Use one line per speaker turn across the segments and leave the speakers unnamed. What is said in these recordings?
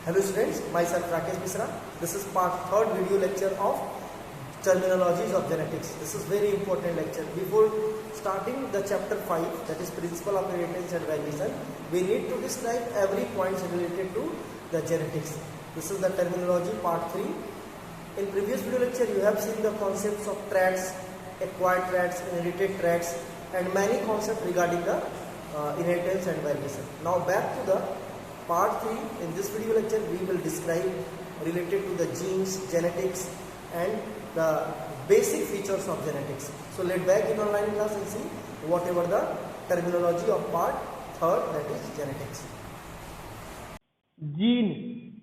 Hello students, myself Rakesh Misra. This is part third video lecture of terminologies of genetics. This is very important lecture. Before starting the chapter 5, that is principle of inheritance and variation, we need to describe every point related to the genetics. This is the terminology part 3. In previous video lecture, you have seen the concepts of traits, acquired traits, inherited traits, and many concepts regarding the inheritance and variation. Now back to the part 3. In this video lecture we will describe related to the genes, genetics and the basic features of genetics. So let's back in online class and see whatever the terminology of part 3rd, that is genetics.
Gene.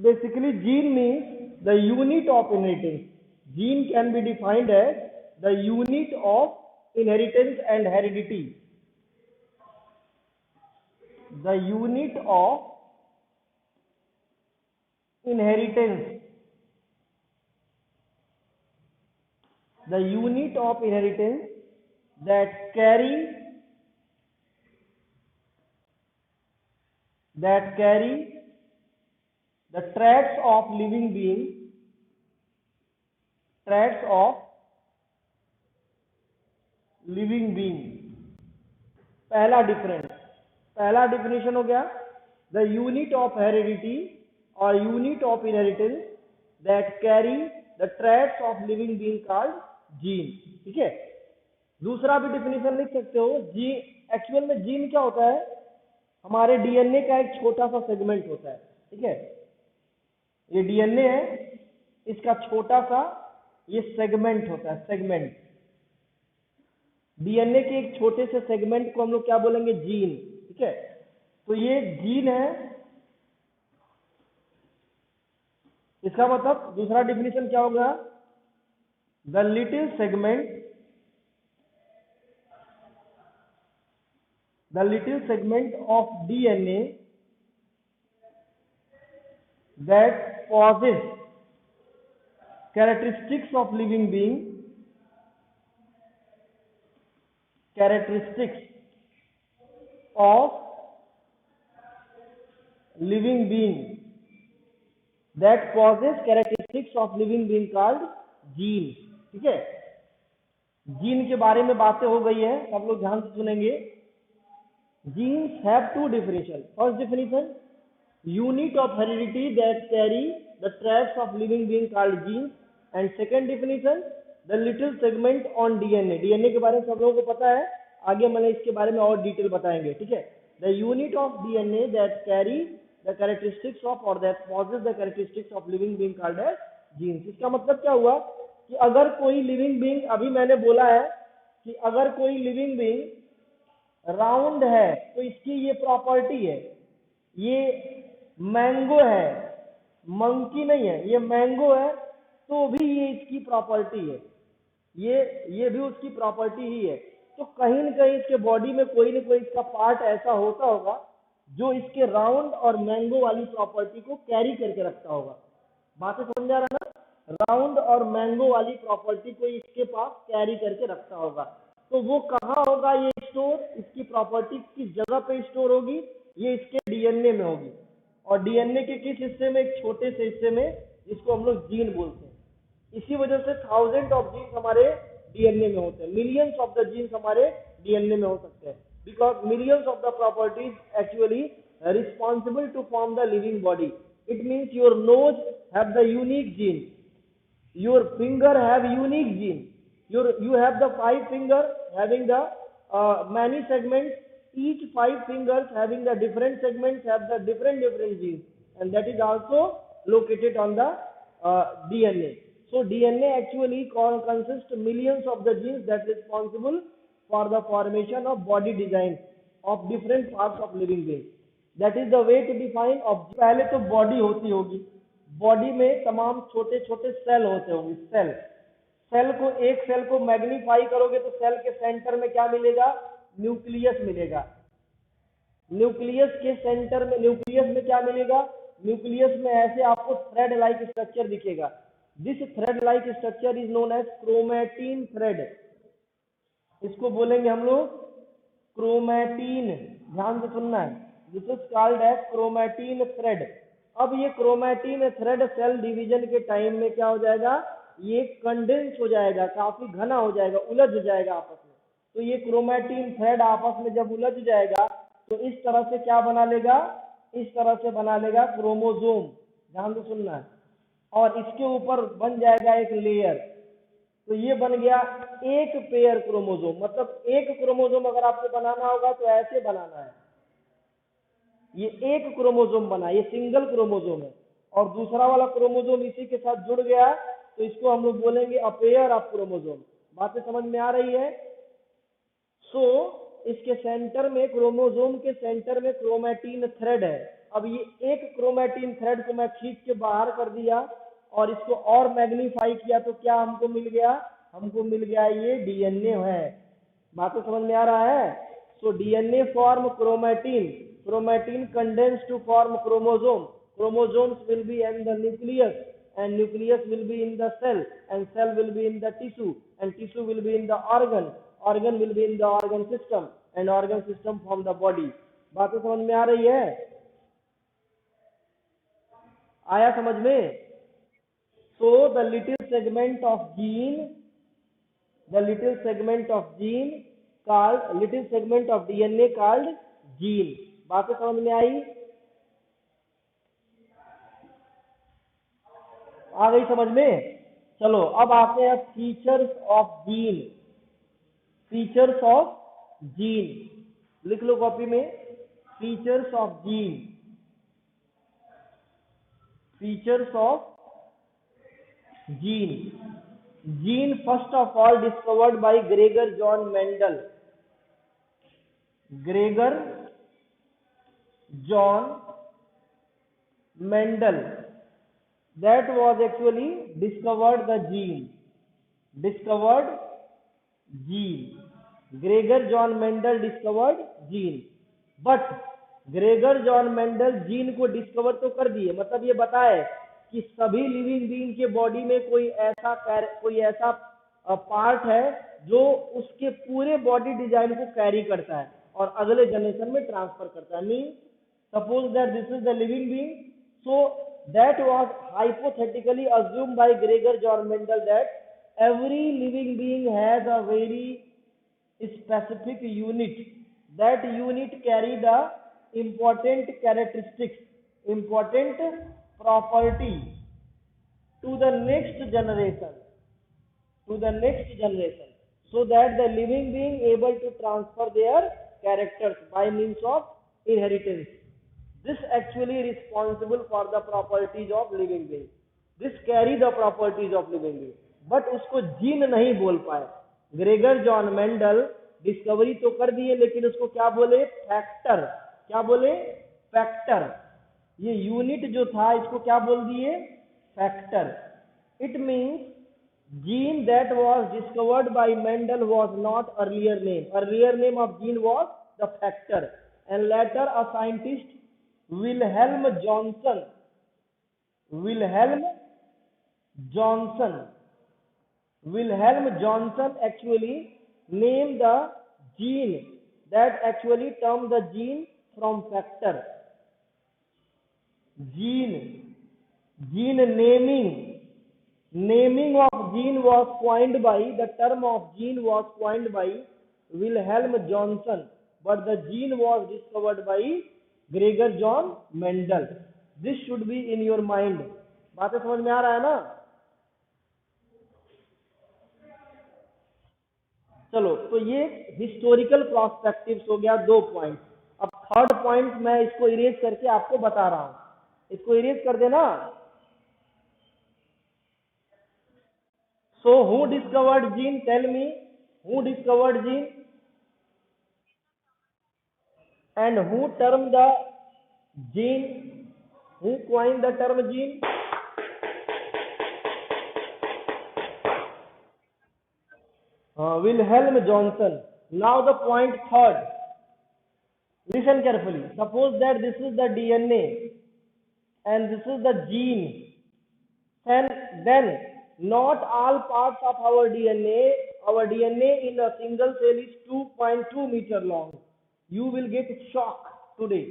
Basically gene means the unit of inheritance. Gene can be defined as the unit of inheritance and heredity. The unit of inheritance. The unit of inheritance that carry the traits of living being, traits of living being. पहला definition हो गया, the unit of heredity or unit of inheritance that carry the traits of living being called gene. ठीक है. दूसरा भी definition लिख सकते हो. जीन, एक्चुअल में जीन क्या होता है? हमारे डीएनए का एक छोटा सा सेगमेंट होता है. ठीक है, ये डीएनए है, इसका छोटा सा ये सेगमेंट होता है. सेगमेंट, डीएनए के एक छोटे से सेगमेंट को हम लोग क्या बोलेंगे? जीन. ठीक है, तो ये जीन है. इसका मतलब दूसरा डिफिनेशन क्या होगा? The little segment of DNA that possess characteristics of living being, characteristics of living being that possess characteristics of living being called gene. ठीक है, जीन के बारे में बातें हो गई है, सब लोग ध्यान से सुनेंगे. Genes have two definition. First definition, unit of heredity that carry the traits of living being called genes, and second definition, the little segment on DNA. DNA के बारे में सब लोगों को पता है, आगे मैंने इसके बारे में और डिटेल बताएंगे. ठीक है, the unit of DNA that carry the characteristics of or that possess the characteristics of living being called as genes. इसका मतलब क्या हुआ कि अगर कोई लिविंग बीइंग, अभी मैंने बोला है कि अगर कोई लिविंग बीइंग राउंड है तो इसकी ये प्रॉपर्टी है. ये मैंगो है, मंकी नहीं है, ये मैंगो है, तो भी ये इसकी प्रॉपर्टी है. ये भी उसकी प्रॉपर्टी ही है. तो कहीं न कहीं इसके बॉडी में कोई न कोई इसका पार्ट ऐसा होता होगा जो इसके राउंड और मैंगो वाली प्रॉपर्टी को कैरी करके रखता होगा. बातें समझ आ रहा ना? राउंड और मैंगो वाली प्रॉपर्टी को इसके पास कैरी करके रखता होगा. तो वो कहाँ होगा ये स्टोर? इसकी प्रॉपर्टी किस जगह पे स्टोर होगी? ये इसके डीएनए में होगी. और डीएनए के किस हिस्से में? एक छोटे से हिस्से में, जिसको हम लोग जीन बोलते हैं. इसी वजह से थाउजेंड ऑफ जीन्स हमारे डीएनए में होते हैं, मिलियंस ऑफ द जीन्स हमारे डीएनए में हो सकते हैं. Because millions of the properties actually responsible to form the living body. It means your nose have the unique gene, your finger have unique gene, you have the 5 finger having the many segments, each 5 fingers having the different segments have the different genes, and that is also located on the DNA. So DNA actually consists millions of the genes that is responsible for the formation of body design of different parts of living being. That is the way to define of. पहले तो body होती होगी, body में तमाम छोटे छोटे cell होते होंगे. सेल को, एक सेल को मैग्नीफाई करोगे तो सेल के सेंटर में क्या मिलेगा? न्यूक्लियस मिलेगा. न्यूक्लियस के सेंटर में, न्यूक्लियस में क्या मिलेगा? न्यूक्लियस में ऐसे आपको थ्रेड लाइक स्ट्रक्चर दिखेगा. This thread like structure is known as chromatin thread. इसको बोलेंगे हम लोग क्रोमैटिन. ध्यान से सुनना है, this is called as chromatin thread. अब ये क्रोमैटिन थ्रेड सेल डिवीजन के टाइम में क्या हो जाएगा, ये कंडेंस हो जाएगा, काफी घना हो जाएगा, उलझ जाएगा आपस में। तो ये क्रोमैटिन थ्रेड आपस में जब उलझ जाएगा तो इस तरह से क्या बना लेगा, इस तरह से बना लेगा क्रोमोसोम, ध्यान से सुनना है। और इसके ऊपर बन जाएगा एक लेयर, तो ये बन गया एक पेयर क्रोमोसोम। मतलब एक क्रोमोसोम अगर आपको बनाना होगा तो ऐसे बनाना है, ये एक क्रोमोसोम बना, ये सिंगल क्रोमोसोम है, और दूसरा वाला क्रोमोसोम इसी के साथ जुड़ गया तो इसको हम लोग बोलेंगे अ पेयर ऑफ क्रोमोसोम। बातें समझ में आ रही है? सो इसके सेंटर में, क्रोमोसोम के सेंटर में क्रोमैटिन थ्रेड है। अब ये एक क्रोमैटिन थ्रेड को मैं खींच के बाहर कर दिया और इसको और मैग्नीफाई किया तो क्या हमको मिल गया, हमको मिल गया ये डीएनए है। बातें समझ में आ रहा है? So DNA form chromatin, chromatin condense to form chromosome, chromosomes will be in the nucleus and nucleus will be in the cell and cell will be in the tissue and tissue will be in the organ will be in the organ system and organ system form the body। बातें समझ में आ रही है? आया समझ में? so the little segment of DNA called gene। बातें समझ में आई? आ गई समझ में? चलो अब आते हैं features of gene. Features of gene लिख लो कॉपी में, features of gene. Features of gene. Gene first of all discovered by Gregor John Mendel. Gregor John Mendel, that was actually discovered the gene, Gregor John Mendel discovered gene, but Gregor John Mendel gene को discover तो कर दिए, मतलब ये बताए कि सभी living being के बॉडी में कोई ऐसा पार्ट है जो उसके पूरे बॉडी डिजाइन को कैरी करता है और अगले जनरेशन में ट्रांसफर करता है। Mean suppose that this is the living being, so that was hypothetically assumed by Gregor John Mendel that every living being has a very specific unit. That unit carry the important characteristics, important property to the next generation, so that the living being able to transfer their characters by means of inheritance. This actually responsible for the properties of living being. This carry the properties of living being, but उसको gene नहीं बोल पाए। Gregor John Mendel discovery तो कर दिए लेकिन उसको क्या बोले, फैक्टर। क्या बोले? फैक्टर। ये यूनिट जो था इसको क्या बोल दिए, factor. It means gene that was discovered by Mendel was not earlier name of gene was the factor, and later a scientist Wilhelm Johnson actually named the gene, that actually termed the gene from factor. Gene naming of gene was coined by, the term of gene was coined by Wilhelm Johnson, but the gene was discovered by Gregor John Mendel. This should be in your mind। बातें समझ में आ रहा है ना? चलो तो ये हिस्टोरिकल प्रोस्पेक्टिव्स हो गया, 2 पॉइंट। अब थर्ड पॉइंट मैं इसको इरेज करके आपको बता रहा हूं, इसको इरेज कर देना। So who discovered gene? Tell me, who discovered gene and who termed the gene? Who coined the term gene? Wilhelm Johnson. Now the point third. Listen carefully. Suppose that this is the DNA and this is the gene, then not all parts of our DNA in a single cell is 2.2 meter long. You will get shock today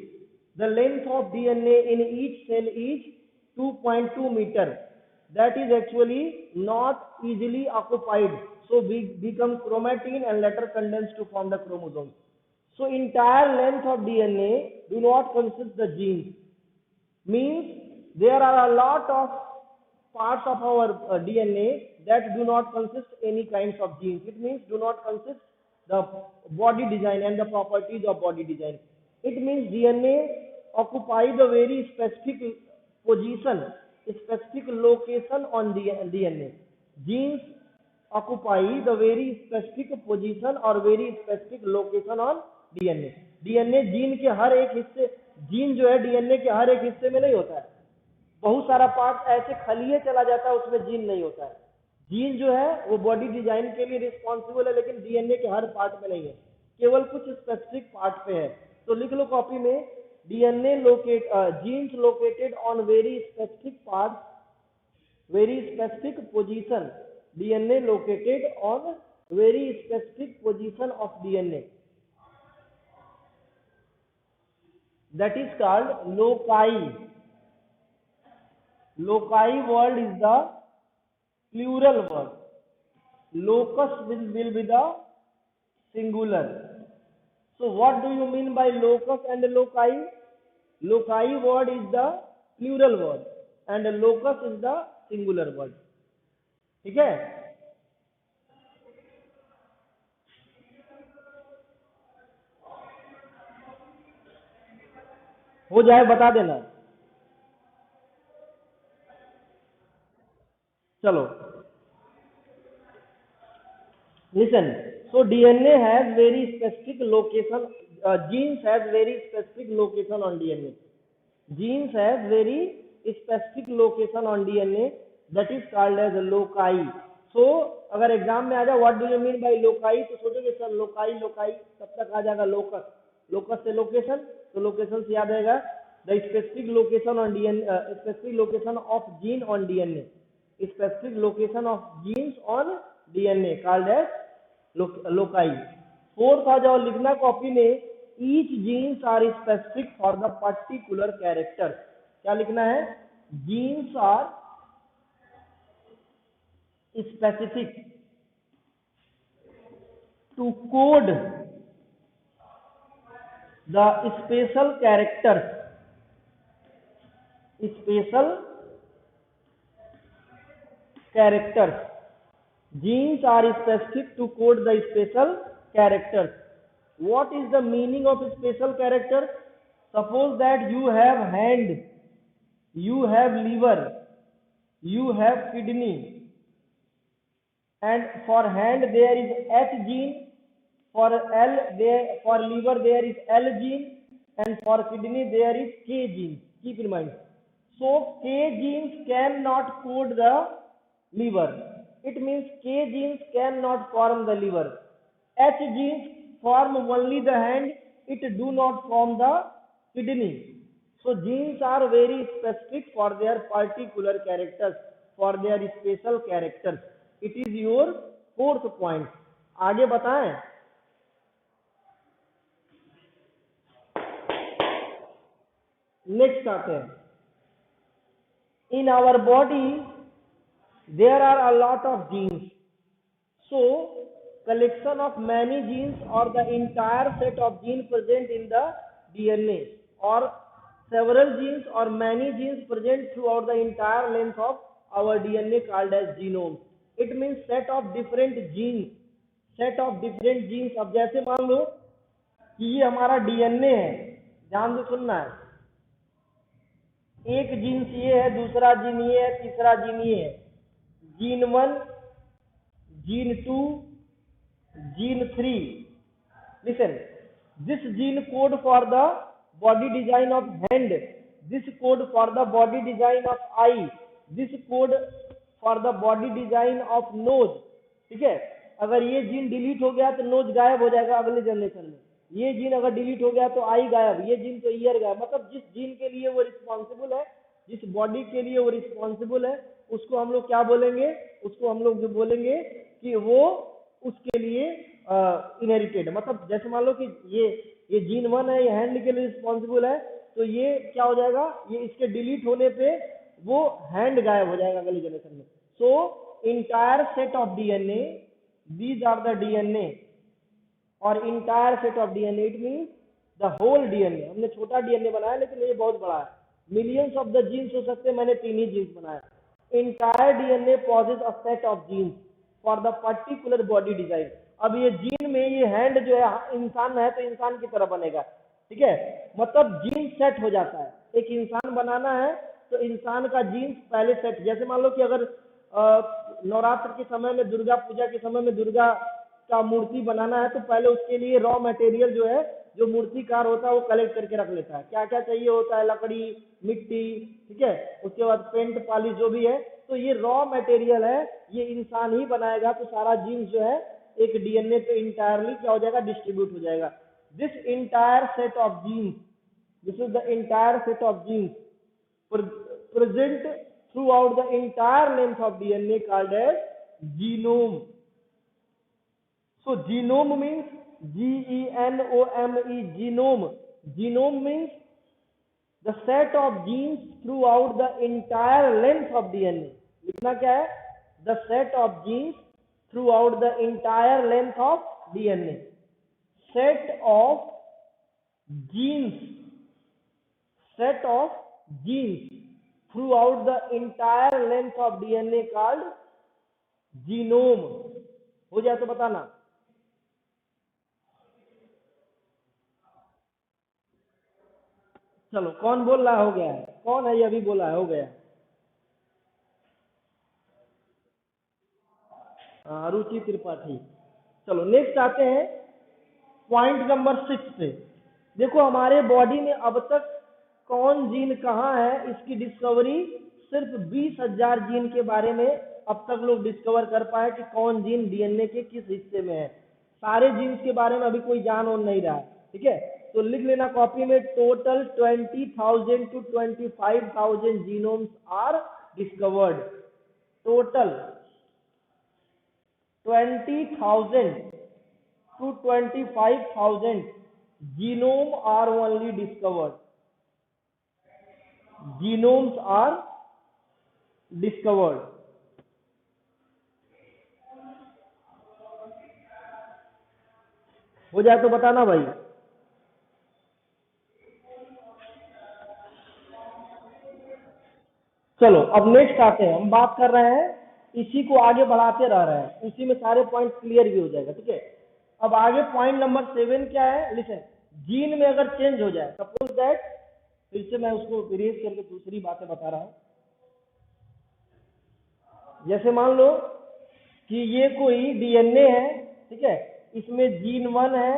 The length of DNA in each cell is 2.2 meter. That is actually not easily occupied. So become chromatin and later condense to form the chromosome. So entire length of DNA do not consist the genes. Means there are a lot of parts of our DNA that do not consist any kinds of genes. It means do not consist the body design and the properties of body design. It means DNA occupies a very specific position, a specific location on DNA. Genes occupy the very specific position or very specific location on DNA. DNA gene के हर एक हिस्से, gene जो है DNA के हर एक हिस्से में नहीं होता है. बहुत सारा पार्ट ऐसे खलिए चला जाता है, उसमें जीन नहीं होता है. जीन जो है वो बॉडी डिजाइन के लिए रिस्पॉन्सिबल है, लेकिन डीएनए के हर पार्ट में नहीं है, केवल कुछ स्पेसिफिक पार्ट पे है. तो लिख लो कॉपी में, DNA genes located on very specific part, very specific position. DNA located on very specific position of DNA, that is called loci. Loci word is the plural word. Locus will be the singular. So what do you mean by locus and loci? Loci word is the plural word and locus is the singular word. ठीक है. हो जाए बता देना. चलो, listen. So DNA has very specific location. Genes has very specific location on DNA. Genes has very specific location on DNA. That is called as loci. So अगर exam में आ जाए what do you mean by loci, तो सोचोगे sir loci loci, तब तक आ जाएगा लोकस. लोकस से लोकेशन, तो लोकेशन से याद आएगा the specific location on DNA, specific location of gene on DNA, specific location of genes on DNA called as loci. Fourth आ जाओ, लिखना कॉपी में, each genes are specific for the particular character. क्या लिखना है? Genes are specific to code the special characters. Special characters. Genes are specific to code the special characters. What is the meaning of special character? Suppose that you have hand, you have liver, you have kidney, and for hand there is H gene, for liver there is L gene, and for kidney there is K gene. Keep in mind. So K genes cannot code the liver. It means K genes cannot form the liver. H genes form only the hand. It do not form the kidney. So genes are very specific for their particular characters, for their special characters. It is your fourth point. आगे बताएं. Next आते हैं. In our body there are a lot of genes. So collection of many genes or the entire set of genes present in the DNA, or several genes or many genes present throughout the entire length of our DNA called as genome. It means set of different genes, set of different genes. अब जैसे मान लो कि ये हमारा DNA है, ध्यान से सुनना है. एक जीन ये है, दूसरा जीन ये है, तीसरा जीन ये है. Gene 1, gene 2, gene 3. Listen, this gene code for the body design of hand, this code for the body design of eye, this code for the body design of nose. ठीक है. अगर ये gene delete हो गया तो knows गायब हो जाएगा अगले जनरेशन में. ये जीन अगर डिलीट हो गया तो आई गायब, ये जीन तो ईयर गायब. मतलब जिस जीन के लिए वो रिस्पॉन्सिबल है, जिस बॉडी के लिए वो रिस्पॉन्सिबल है, उसको हम लोग क्या बोलेंगे? उसको हम लोग जो बोलेंगे कि वो उसके लिए इनहेरिटेड. मतलब जैसे मान लो कि ये जीन 1 है, ये हैंड के लिए रिस्पॉन्सिबल है, तो ये क्या हो जाएगा, ये इसके डिलीट होने पे वो हैंड गायब हो जाएगा अगले जनरेशन में। So entire set of DNA, these are the DNA और entire set of DNA, it mean the whole DNA. हमने छोटा डीएनए बनाया लेकिन ये बहुत बड़ा है, मिलियंस ऑफ द जीन्स हो सकते हैं, मैंने 3 ही जीन्स बनाया। Entire DNA possess a set of genes for the particular body design. अब ये जीन में ये हैंड जो है इंसान है तो इंसान की तरह बनेगा, ठीक है, मतलब जीन सेट हो जाता है। एक इंसान बनाना है तो इंसान का जीन्स पहले सेट, जैसे मान लो कि अगर नवरात्र के समय में, दुर्गा पूजा के समय में दुर्गा का मूर्ति बनाना है तो पहले उसके लिए रॉ मटेरियल जो है, जो मूर्तिकार होता है वो कलेक्ट करके रख लेता है, क्या क्या चाहिए होता है, लकड़ी, मिट्टी, ठीक है, उसके बाद पेंट पॉलिश जो भी है, तो ये रॉ मटेरियल है, ये इंसान ही बनाएगा। तो सारा जीन्स जो है एक डीएनए पे इंटायरली क्या हो जाएगा, डिस्ट्रीब्यूट हो जाएगा। This entire set of genes, this is the entire set of genes present throughout the entire length of DNA called as genome. So genome means Genome, genome. Genome means the set of genes throughout the entire length of DNA. लिखना क्या है, the set of genes throughout the entire length of DNA. Set of genes, set of genes throughout the entire length of DNA called genome. हो जाए तो बताना। चलो, कौन बोल रहा है हो गया है, कौन है ये अभी बोला है हो गया? रुचि त्रिपाठी। चलो नेक्स्ट आते हैं पॉइंट नंबर 6 पे। देखो हमारे बॉडी में अब तक कौन जीन कहाँ है, इसकी डिस्कवरी सिर्फ 20,000 जीन के बारे में अब तक लोग डिस्कवर कर पाए कि कौन जीन डीएनए के किस हिस्से में है। सारे जीन्स के बारे में अभी कोई जान और नहीं रहा, ठीक है। तो लिख लेना कॉपी में, total 20,000 to 25,000 genomes are discovered. Total 20,000 to 25,000 genome are only discovered. Genomes are discovered. हो जाए तो बताना भाई। चलो अब नेक्स्ट आते हैं, हम बात कर रहे हैं, इसी को आगे बढ़ाते रह रहे हैं, इसी में सारे पॉइंट क्लियर भी हो जाएगा, ठीक है। अब आगे पॉइंट नंबर 7 क्या है, लिसन। जीन में अगर चेंज हो जाए, सपोज दैट, फिर से मैं उसको इरेज करके दूसरी बातें बता रहा हूं। जैसे मान लो कि ये कोई डीएनए है, ठीक है, इसमें जीन 1 है,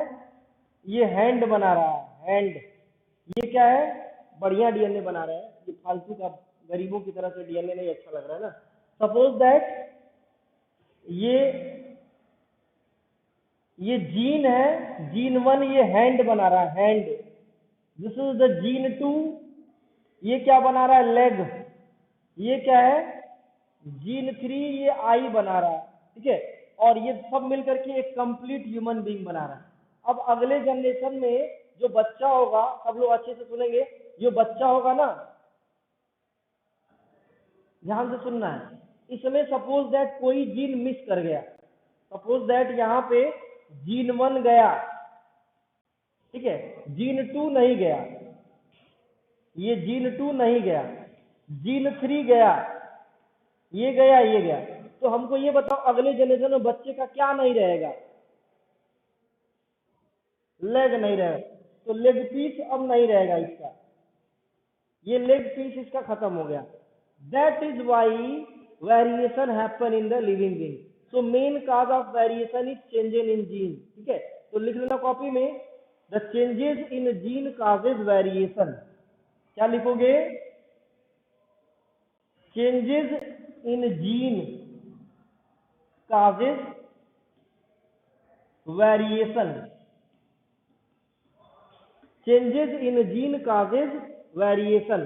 ये हैंड बना रहा है, हैंड। ये क्या है, बढ़िया डीएनए बना रहा है, ये फालतू का गरीबों की तरह से डीएनए नहीं अच्छा लग रहा है ना। सपोज दैट ये जीन है, जीन 1 ये हैंड बना रहा है, hand. This is the gene 2, ये क्या बना रहा है, लेग। ये क्या है, जीन 3 ये आई बना रहा है, ठीक है। और ये सब मिलकर के एक कंप्लीट ह्यूमन बीइंग बना रहा है। अब अगले जनरेशन में जो बच्चा होगा, सब लोग अच्छे से सुनेंगे, जो बच्चा होगा ना, ध्यान से सुनना है, इसमें सपोज दैट कोई जीन मिस कर गया, सपोज दैट यहाँ पे जीन 1 गया, ठीक है, जीन 2 नहीं गया, ये जीन 2 नहीं गया, जीन 3 गया, ये गया, ये गया। तो हमको ये बताओ अगले जनरेशन में बच्चे का क्या नहीं रहेगा, लेग नहीं रहेगा, तो लेग पीस अब नहीं रहेगा इसका, ये लेग पीस इसका खत्म हो गया। That is why variation happen in the living being. So main cause of variation is changes in gene, ठीक है। तो लिख लेना कॉपी में, the changes in gene causes variation. क्या लिखोगे, changes in gene causes variation, changes in gene causes variation।